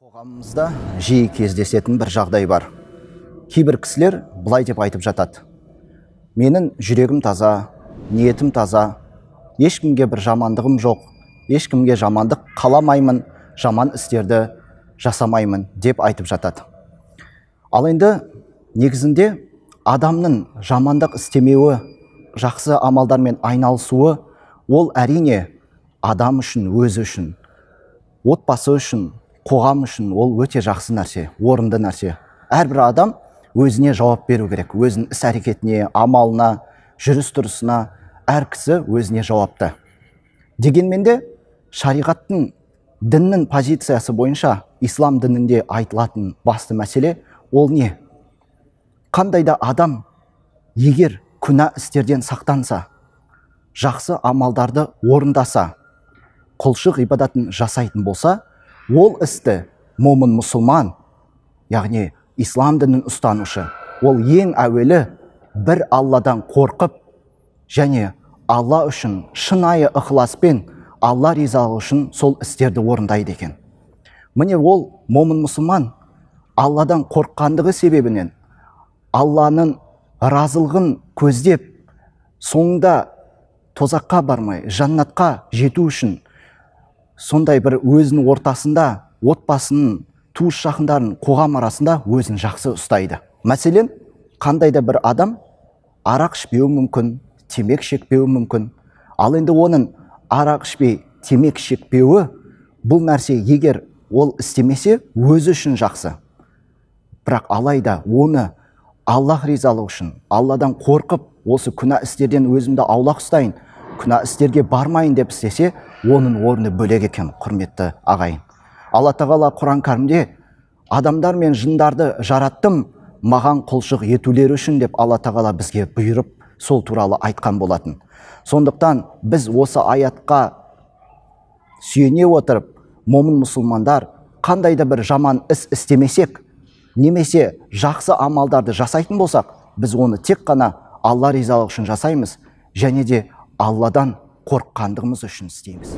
Қоғамымызда жиі кездесетін бір жағдай бар. Кейбір кісілер былай деп айтып жатады: менің жүрегім таза, ниетім таза, ешкімге бір жамандығым жоқ, ешкімге жамандық қаламаймын, жаман істерді жасамаймын деп айтып жатады. Ал енді негізінде адамның жамандық істемеуі, жақсы амалдармен айналысуы, ол әрине адам үшін, өзі үшін, отбасы үшін, қоғам үшін ол өте жақсы нәрсе, орынды нәрсе. Әрбір адам өзіне жауап беру керек, өзінің іс-әрекетіне, амалына, жүріс-тұрысына әр кісі өзіне жауапты. Дегенмен де шариғаттың, діннің позициясы бойынша ислам дінінде айтылатын басты мәселе ол не? Қандай да адам егер күнә істерден сақтанса, жақсы амалдарды орындаса, құлшылық ғибадатын жасайтын болса, ол істі момын мұсылман, яғни ислам дінін ұстанушы, ол ең әуелі бір Алладан қорқып, және Алла үшін шынайы ықыласпен, Алла ризалығы үшін сол істерді орындайды екен. Міне ол момын мұсылман Алладан қорыққандығы себебінен, Алланың разылығын көздеп, соңында тозаққа бармай, жаннатқа жету үшін сондай бір өзінің ортасында, отбасының, туыс жақындарын, қоғам арасында өзін жақсы ұстайды. Мәселен, қандай да бір адам арақ ішпеуі мүмкін, темек шекпеуі мүмкін. Ал енді оның арақ ішпей, темек шекпеуі, бұл нәрсе егер ол істемесе, өзі үшін жақсы. Бірақ алайда оны Аллах ризалығы үшін, Алладан қорқып, осы күнә істерден өзімді аулақ ұстайын, күнә істерге бармайын деп істесе, оның орны бөлек екен, құрметті ағайын. Алла тағала Құран кәрімде адамдар мен жындарды жараттым, маған құлшылық етулері үшін деп Алла тағала бізге бұйырып, сол туралы айтқан болатын. Сондықтан біз осы аятқа сүйене отырып, момын мұсылмандар қандай да бір жаман іс істемесек, немесе жақсы амалдарды жасайтын болсақ, біз оны тек қана Алла ризалығы үшін жасаймыз, және де Алладан қорыққандығымыз үшін істейміз.